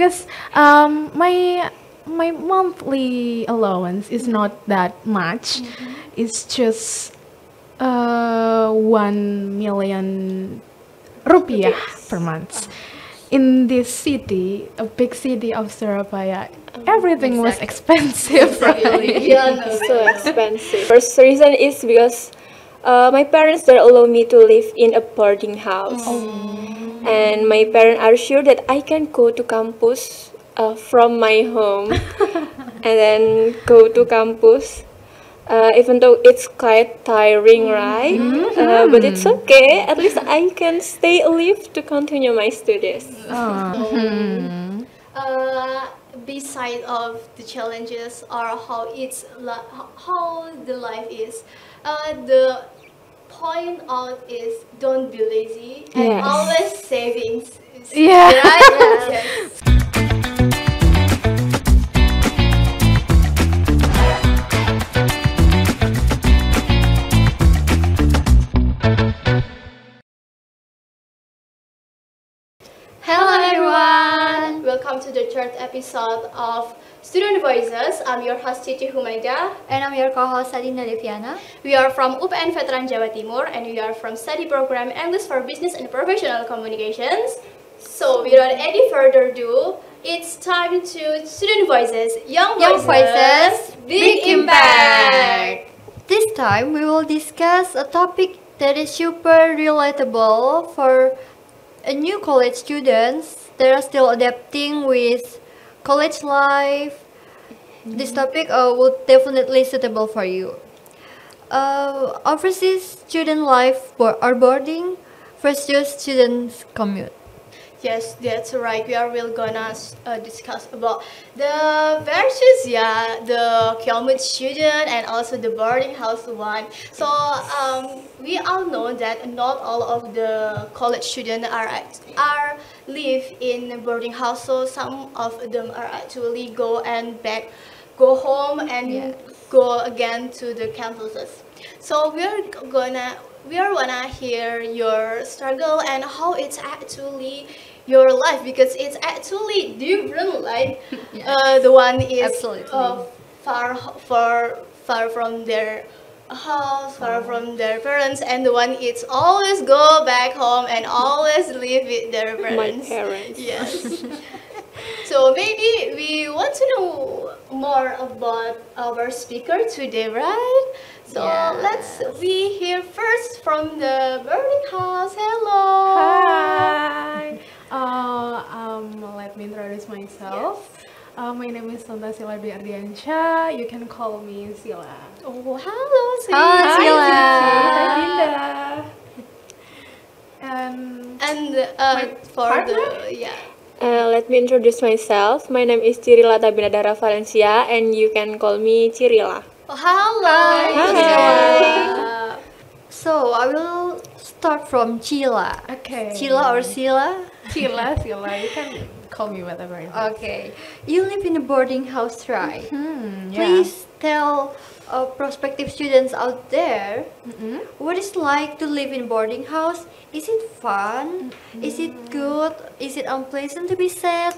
because my monthly allowance is not that much. It's just 1 million rupiah per month. In this city, a big city of Surabaya, everything was expensive, right? Yeah, no, so expensive. First reason is because my parents don't allow me to live in a boarding house, and my parents are sure that I can go to campus from my home, and then go to campus. Even though it's quite tiring, right? But it's okay. At least I can stay alive to continue my studies. Beside of the challenges or how how the life is, the point out is don't be lazy and Yes. always savings. Yeah. Right? Yes. Hello everyone! Welcome to the third episode of Student Voices. I'm your host Cici Humaida. And I'm your co-host Adinda Deviana. We are from UPN Veteran Jawa Timur and we are from study program English for Business and Professional Communications. So without any further ado, it's time to Student Voices. Young Voices, Big Impact! This time we will discuss a topic that is super relatable for new college students that are still adapting with college life. This topic will definitely suitable for you. Overseas student life or boarding versus students commute. Yes, that's right. We are really gonna discuss about the versus, the commute student and also the boarding house one. So we all know that not all of the college students are live in boarding house. So some of them are actually go home and go again to the campuses. So we wanna hear your struggle and how it's actually your life, because it's actually different, like the one is Absolutely. far from their house, far from their parents, and the one is always go back home and always live with their parents. My parents. Yes. So maybe we want to know more about our speaker today, right? So let's hear first from the boarding house. Hello. Hi. Let me introduce myself. My name is Ardiansyah. You can call me Sila. Oh, hello, Hi, Sila. Hi, Dinda. And for partner? Let me introduce myself. My name is Cirila Tabinadara Valencia, and you can call me Cirila. Oh, hello. Hi. So I will start from Cila. Okay. Cila or Sila? Sila. You can call me whatever. Okay. You live in a boarding house, right? Yeah. Please tell prospective students out there what it's like to live in boarding house. Is it fun? Is it good? Is it unpleasant to be sad?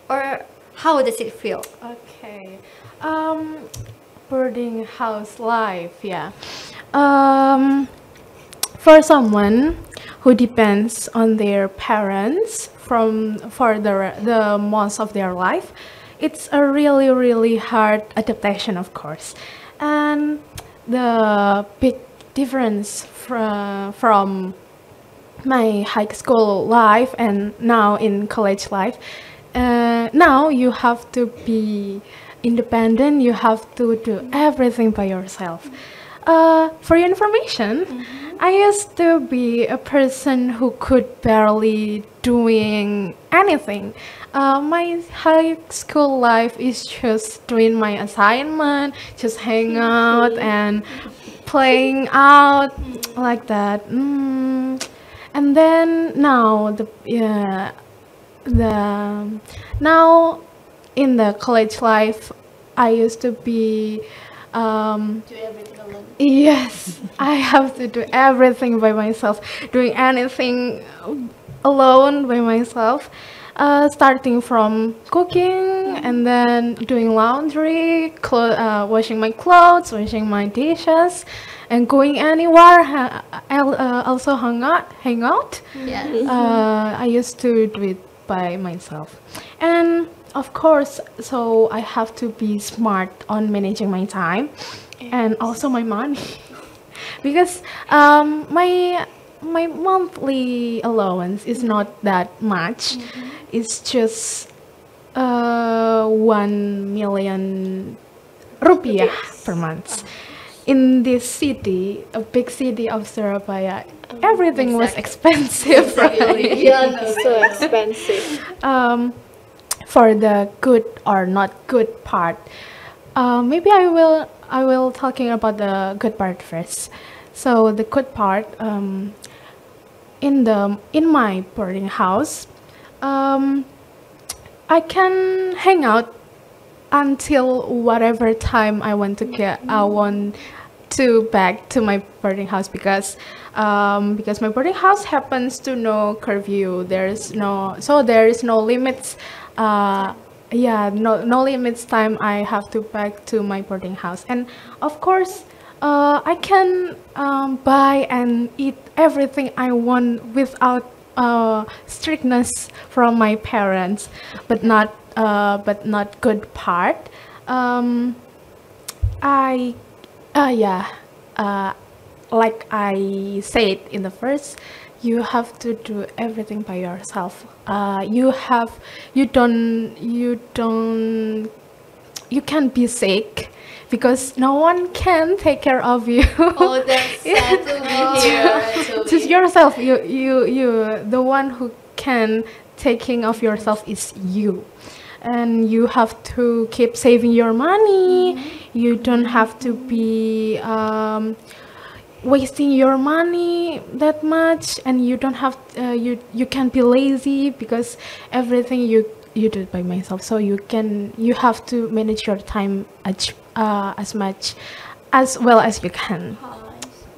Or how does it feel? Okay. Boarding house life, yeah. For someone who depends on their parents for the most of their life, it's a really hard adaptation, of course. And the big difference from my high school life and now in college life, now you have to be independent. You have to do everything by yourself. For your information, I used to be a person who could barely doing anything. My high school life is just doing my assignment, just hang out and playing out like that. And then now now in the college life, I used to be Do everything alone. yes, I have to do everything by myself, doing anything alone by myself. starting from cooking and then doing laundry, washing my clothes, washing my dishes, and going anywhere. I'll also hang out. Yes. I used to do it by myself, and of course, so I have to be smart on managing my time and also my money because my monthly allowance is not that much. It's just 1 million rupiah per month. In this city, a big city of Surabaya, everything was expensive. Right? Yeah, no, So expensive. For the good or not good part, maybe I will talking about the good part first. So the good part, in my boarding house, I can hang out until whatever time I want to back to my boarding house because my boarding house happens to no curfew. There is no limits. No limits time I have to back to my boarding house, and of course I can buy and eat everything I want without strictness from my parents, but not good part. I like I said in the first, you have to do everything by yourself. You can't be sick because no one can take care of you. Oh, that's sad to be here. Just yourself. You the one who can taking of yourself is you, and you have to keep saving your money. You don't have to be wasting your money that much, and you don't have you can't be lazy because everything you do it by myself. So you have to manage your time as much as well as you can.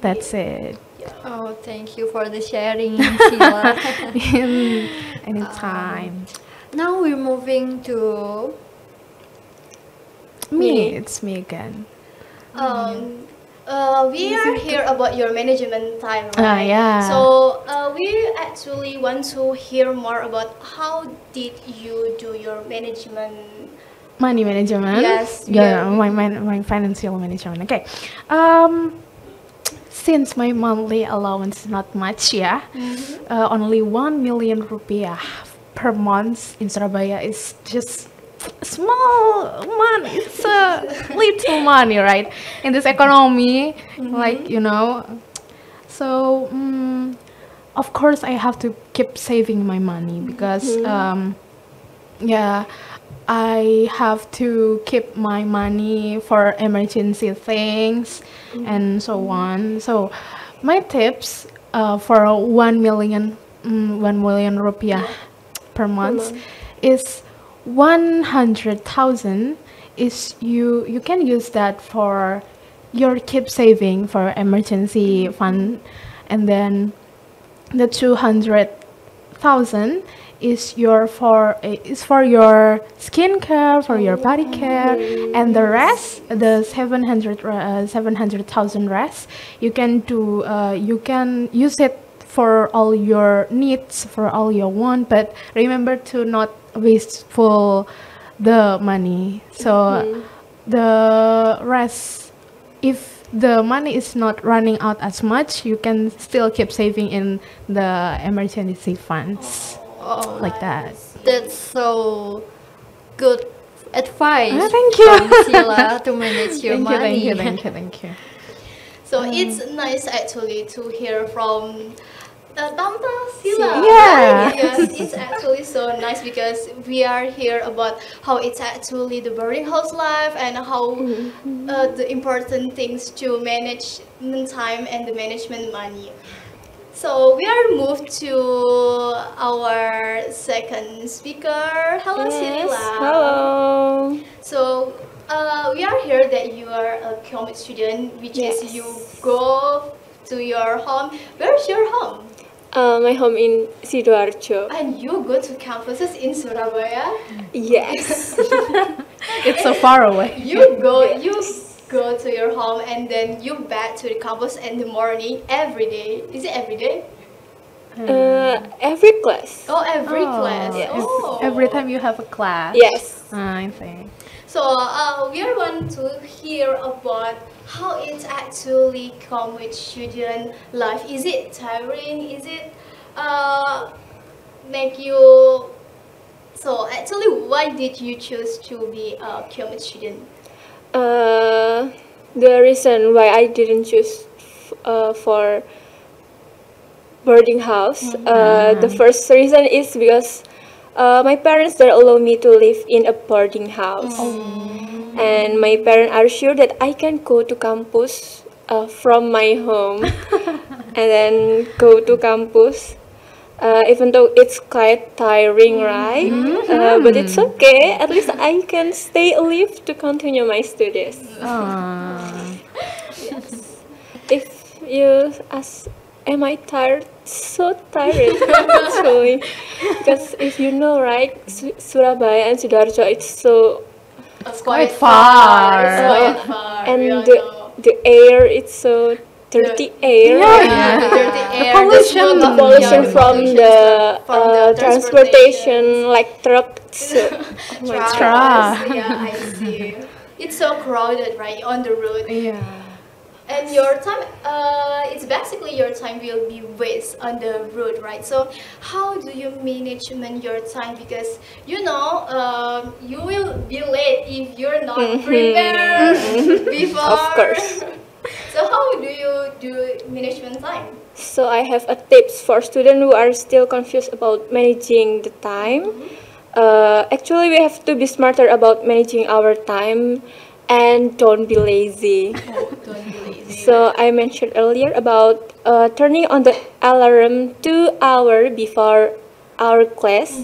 That's it. Oh, thank you for the sharing, Sheila. Anytime. Now we're moving to Me, it's me again. We are here about your management time, right? Yeah. So we actually want to hear more about how did you do your management? Money management. Yes, Yeah, yeah. my financial management. Okay. Since my monthly allowance is not much, only 1 million rupiah per month in Surabaya is just small money. It's a little money, right? In this economy, like So, of course, I have to keep saving my money because, I have to keep my money for emergency things and so on. So, my tips for 1 million rupiah per month is 100,000 is you can use that for your keep saving for emergency fund, and then the 200,000 is for your skincare, for your body care, and the rest, the 700,000 rest, you can use it for all your needs, for all your want, but remember to not wasteful the money. So the rest, if the money is not running out as much, you can still keep saving in the emergency funds. Like that. That's so good advice. Thank you. From Sheila to manage your money. Thank you. So it's nice actually to hear from Tante Sheila. Yeah. Yes, it's actually so nice because we are here about how it's actually the boarding house life and how the important things to manage time and the management money. So we are moved to our second speaker. Hello, Sheila. Hello. So we are here that you are a community student, which is you go to your home. Where's your home? My home in Sidoarjo. And you go to campuses in Surabaya? Yes. It's so far away. You go to your home and then you back to the campus in the morning every day. Is it every day? Every class. Oh, every class. Yes. Oh. Every time you have a class. Yes. I think. So we are going to hear about how it actually come with student life. Is it tiring? Is it make you? So actually, why did you choose to be a college student? The reason why I didn't choose for boarding house, the first reason is because my parents don't allow me to live in a boarding house, and my parents are sure that I can go to campus from my home and then go to campus. Even though it's quite tiring, right? But it's okay. At least I can stay alive to continue my studies. If you ask, am I tired? So tired, actually. Because if you know, right, Surabaya and Sidoarjo, it's so It's quite far. It's quite far. and we all know. the air, it's so dirty air. Yeah, the dirty air, pollution. the smoke, Pollution the from pollution the from the transportation, like trucks. Trucks. Yeah, I see. It's so crowded, right, on the road. Yeah. And your time, it's basically your time will be waste on the road, right? So how do you manage your time? Because you know, you will be late if you're not prepared before. Of course. So how do you do management time? So I have a tips for students who are still confused about managing the time. Actually, we have to be smarter about managing our time and don't be lazy. Oh, don't be lazy. So I mentioned earlier about turning on the alarm 2 hours before our class.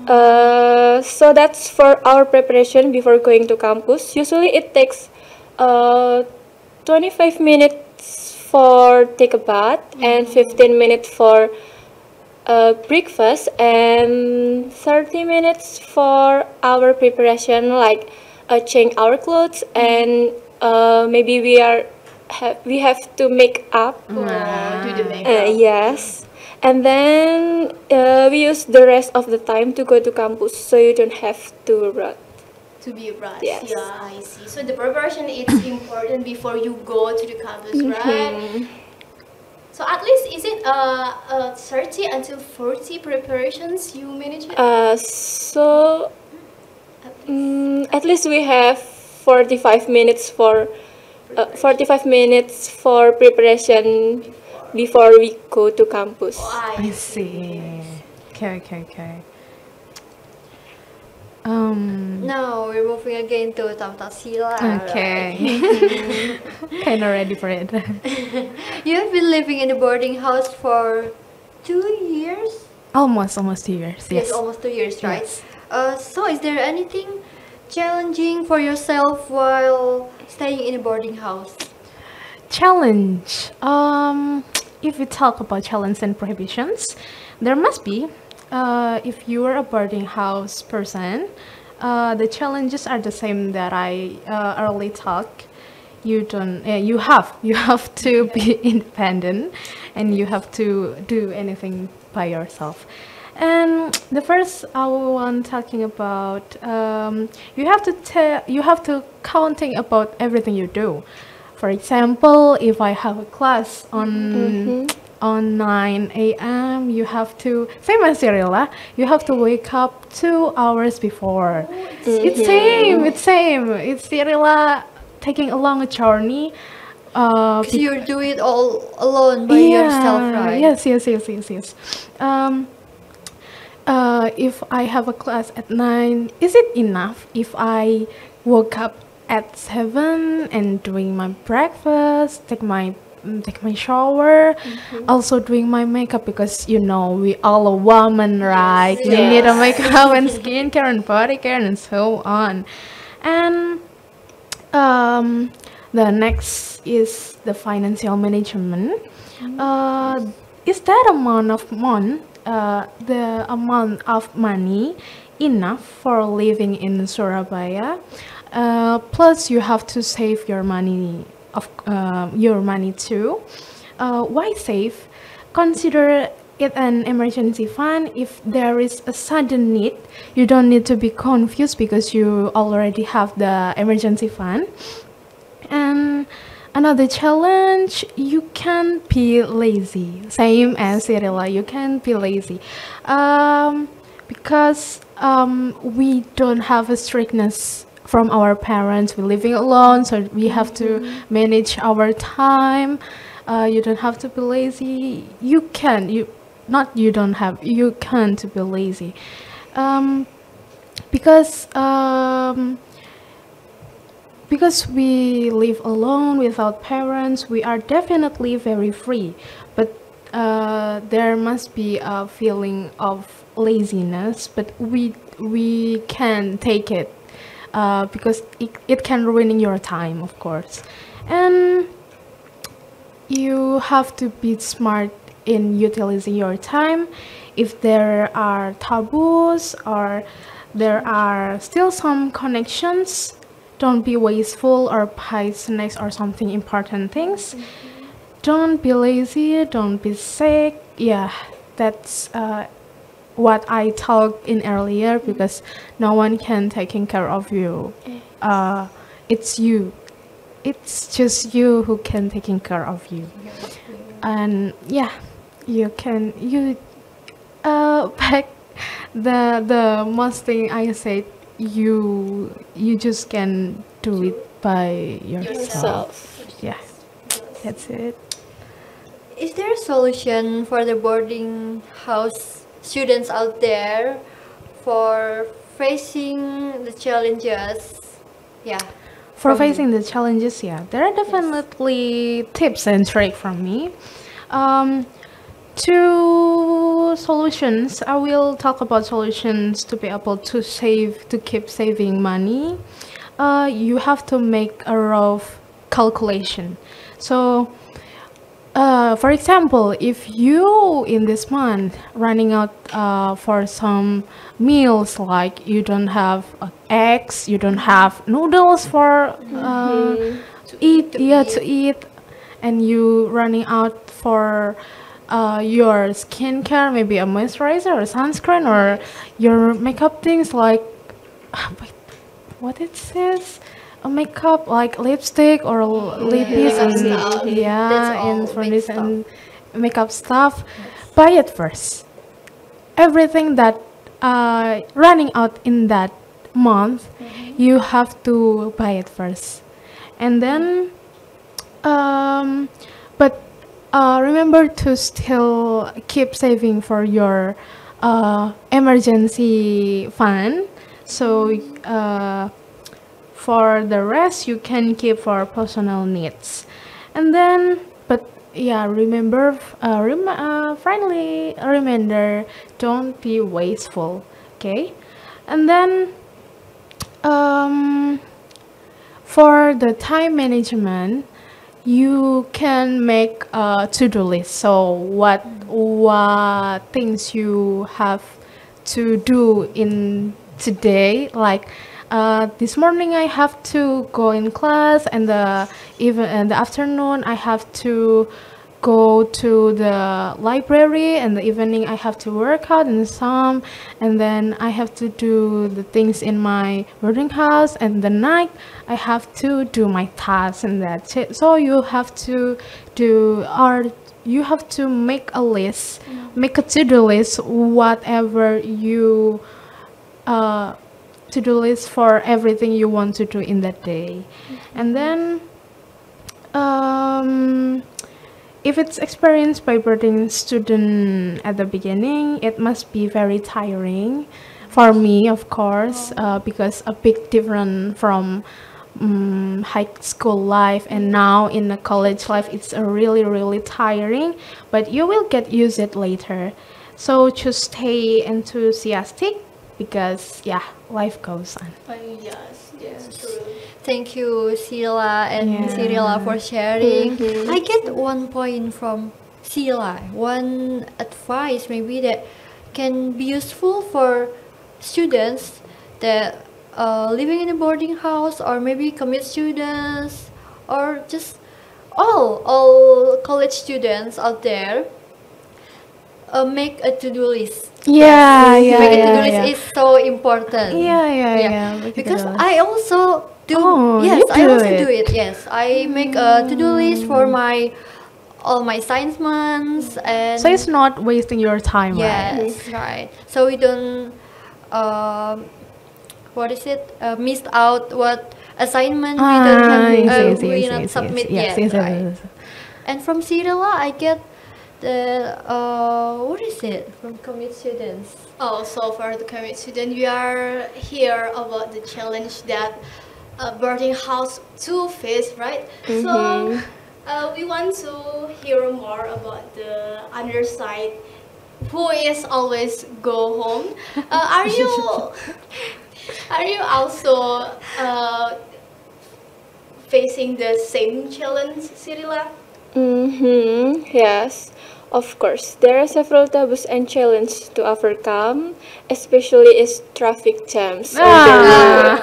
So that's for our preparation before going to campus. Usually it takes 25 minutes for take a bath and 15 minutes for breakfast and 30 minutes for our preparation, like change our clothes and maybe we have to make up. Oh, do the makeup. Yes. And then we use the rest of the time to go to campus, so you don't have to run. To be rushed. Yes. Yeah, I see. So the preparation is important before you go to the campus, right? So at least is it 30 until 40 preparations you manage it? So at least we have 45 minutes for 45 minutes for preparation before we go to campus. Oh, I see. Okay. Now we're moving again to Tamtasila. Okay. Kind of ready for it. You have been living in a boarding house for 2 years? Almost 2 years. Yes. Almost 2 years, right? Yes. So is there anything challenging for yourself while staying in a boarding house? Challenge. If we talk about challenge and prohibitions, there must be. If you are a boarding house person, the challenges are the same that I early talk. You don't. You have to be independent, and you have to do anything by yourself. And the first I want talking about, you have to counting about everything you do. For example, if I have a class on 9 a.m., you have to, same as Cyrilla, you have to wake up 2 hours before. It's same. It's Cyrilla taking a long journey. Because you do it all alone by yourself, right? Yes. If I have a class at 9, is it enough if I woke up at 7 and doing my breakfast, take my shower, also doing my makeup, because you know we all a woman, right? We need a makeup and skincare and body care and so on. And the next is the financial management. is that the amount of money enough for living in Surabaya? Plus, you have to save your money too. Why save? Consider it an emergency fund. If there is a sudden need, you don't need to be confused because you already have the emergency fund. And another challenge, you can't be lazy. Same as Cyrilla, you can't be lazy. Because we don't have a strictness from our parents. We're living alone, so we have to manage our time. You don't have to be lazy. You can't be lazy. Because because we live alone without parents, we are definitely very free. But there must be a feeling of laziness, but we can take it because it can ruin your time, of course. And you have to be smart in utilizing your time. If there are taboos or there are still some connections, don't be wasteful or buy snacks or something important things. Don't be lazy, don't be sick. Yeah, that's what I talked in earlier, because no one can taking care of you. It's you. It's just you who can taking care of you. And yeah, back the most thing I said, you just can do it by yourself. Yeah, that's it. Is there a solution for the boarding house students out there for facing the challenges? Yeah. For facing the challenges, yeah, there are definitely tips and tricks from me. Two solutions. I will talk about solutions to be able to keep saving money. You have to make a rough calculation. So, for example, if you in this month running out for some meals, like you don't have eggs, you don't have noodles for to eat, and you running out for your skincare, maybe a moisturizer or sunscreen, or your makeup things like wait, what it says, a makeup like lipstick or lippies and and foundation and makeup stuff. Buy it first. Everything that running out in that month, you have to buy it first, and then but remember to still keep saving for your emergency fund. So for the rest, you can keep for personal needs. And then, but yeah, remember, friendly reminder, don't be wasteful, okay? And then for the time management, you can make a to-do list. So what things you have to do in today, like this morning I have to go in class, and even in the afternoon I have to go to the library, and the evening I have to work out in some, and then I have to do the things in my boarding house, and the night I have to do my tasks, and that's it. So you have to you have to make a list, make a to-do list, whatever you to-do list for everything you want to do in that day. And then if it's experienced by boarding student at the beginning, it must be very tiring for me, of course, because a big difference from high school life and now in the college life. It's a really tiring, but you will get used it later. So just stay enthusiastic, because yeah, life goes on. Yes, true. Thank you, Sila and Cyrilla, for sharing. I get one point from Sila, one advice maybe that can be useful for students that living in a boarding house, or maybe commute students, or just all college students out there, make a to-do list. Yeah, yeah, Make a yeah, to-do list yeah. is so important. Yeah. Make a Because to-do list. I also do. Oh, yes, you I do also it. do it. Yes, I make a to-do list for my all my science months, and So it's not wasting your time, right? yes, right. So we don't what is it? Missed out what assignment we don't have. We not submit yet, right? And from Cirilla, I get the what is it from commit students? Oh, so for the commute student, we are here about the challenge that boarding house to face, right? So we want to hear more about the other side, who is always go home. Are you also facing the same challenge, Cirilla? Yes, of course. There are several taboos and challenges to overcome, especially is traffic jams. on the road.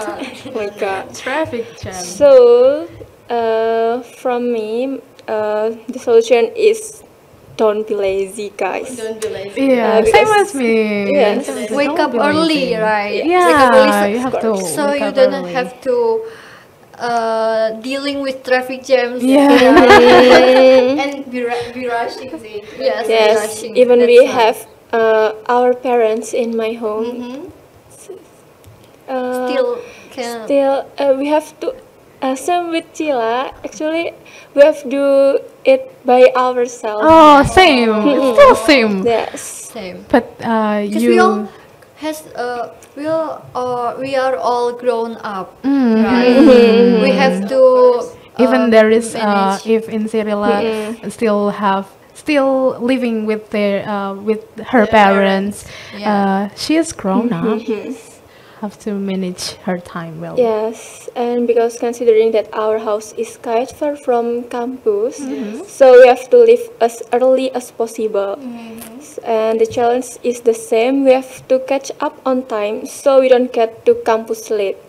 Oh my god. Traffic jam. So, from me, the solution is don't be lazy, guys. Don't be lazy. Yeah, because- same as me. Yes. Wake Don't up be early, lazy. right? Yeah, Wake up early you have to. so wake you up don't early. have to dealing with traffic jams. Yeah. And be rushing, see. Yes. Yes, Rushing, even that's we right. have our parents in my home. Still can. Still, we have to. Same with Chila. Actually, we have to do it by ourselves. Oh, same. It's still same. Yes. Same. But Because you. we all has we are all grown up, Mm. right? We have to Even there is manage. if in Cirilla still living with their with her parents, Yeah. she is grown up. Have to manage her time well. Yes, and because considering that our house is quite far from campus, so we have to leave as early as possible. And the challenge is the same. We have to catch up on time so we don't get to campus late.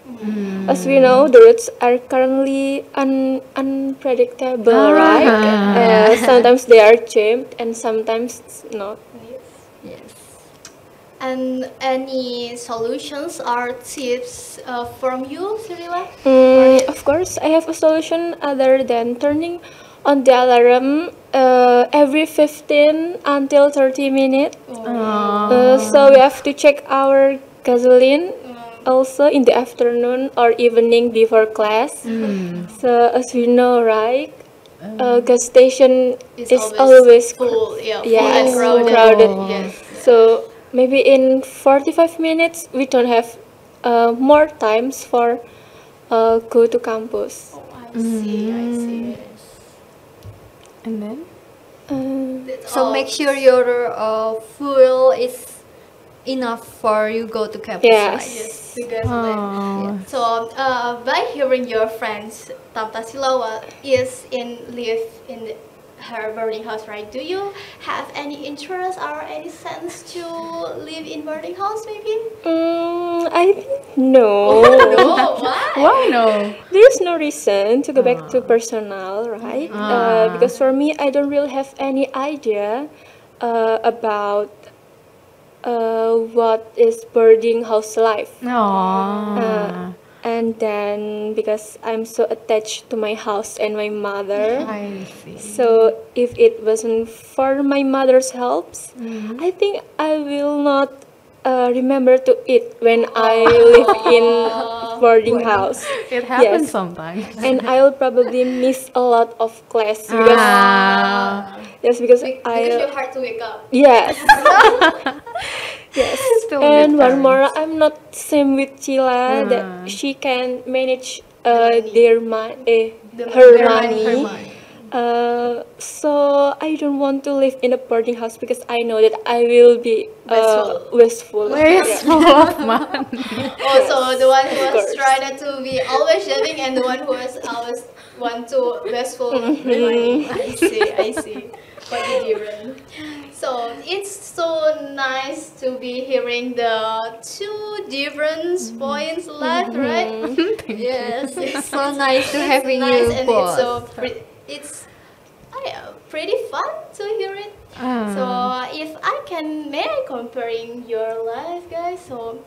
As we know, the routes are currently unpredictable, right? Sometimes they are jammed and sometimes not. Yes. And any solutions or tips from you, Cirilla? Of course, I have a solution other than turning on the alarm every 15 until 30 minutes. So we have to check our gasoline also in the afternoon or evening before class. So as we know, right, gas station is always full, full yes, and crowded. Yes. So maybe in 45 minutes we don't have more times for go to campus. I see. And then That's So all. make sure your fuel is enough for you go to campus. Yes. Right? Yes, because then- oh, So, by hearing your friends, Tata Silawa live in her boarding house, right? Do you have any interest or any sense to live in boarding house, maybe? I think no. No, why? why no? There's no reason to go back to personal, right? Because for me, I don't really have any idea about what is boarding house life. No. And then because I'm so attached to my house and my mother, I see. so if it wasn't for my mother's helps, I think I will not remember to eat when I live in boarding house. It happens Yes. sometimes. And I'll probably miss a lot of class because yes, because Because I you're hard to wake up. yes. Yes. Still And with one more, parents. I'm not same with Chila that she can manage their money, her money. So I don't want to live in a boarding house because I know that I will be wasteful. Wasteful of money. Also, the one who was course. trying to be always saving and the one who was always want to wasteful with money. I see. quite different. So it's so nice to be hearing the two different points left, right? Yes, it's so nice to It's having nice you and both. it's pretty fun to hear it. So if I can, may I comparing your life, guys? So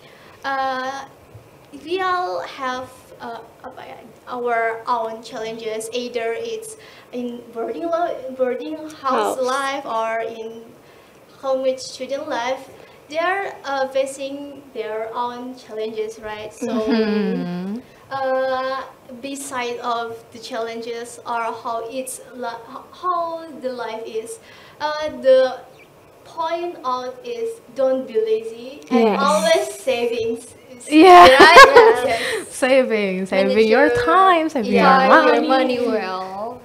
we all have our own challenges. Either it's in boarding house life or in home with student life. They are facing their own challenges, right? So beside of the challenges or how how the life is, the point out is don't be lazy and always savings. Yeah. Right? Yes. saving Manage your time, saving your money. well.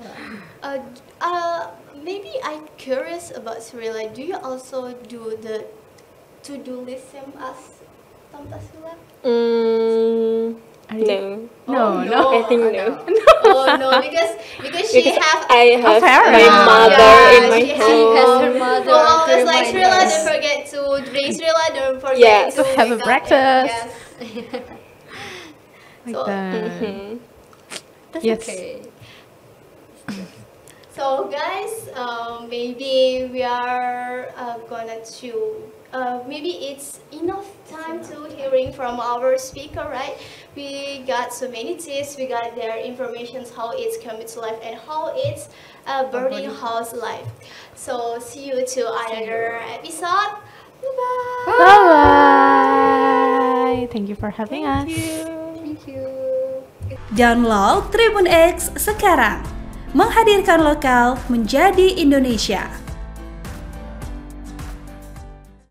Maybe I'm curious about Srila. Do you also do the to-do list same as Tante Srila? No. I think no. Oh no, because she have I have parent. my mother in my she home. has her mother. Well, always to like remind Srila, us. don't forget to drink. Srila, don't forget Yes. to Have a wake up. breakfast. Yes. Like So- that. That's Yes. okay. So guys, maybe we are gonna to maybe it's enough time to hearing from our speaker, right? We got so many tips, we got their information how it's community life and how it's boarding house life. So see you to another episode. Bye. Bye. Thank you for having us. Thank you. Download Tribun X sekarang. Menghadirkan lokal menjadi Indonesia.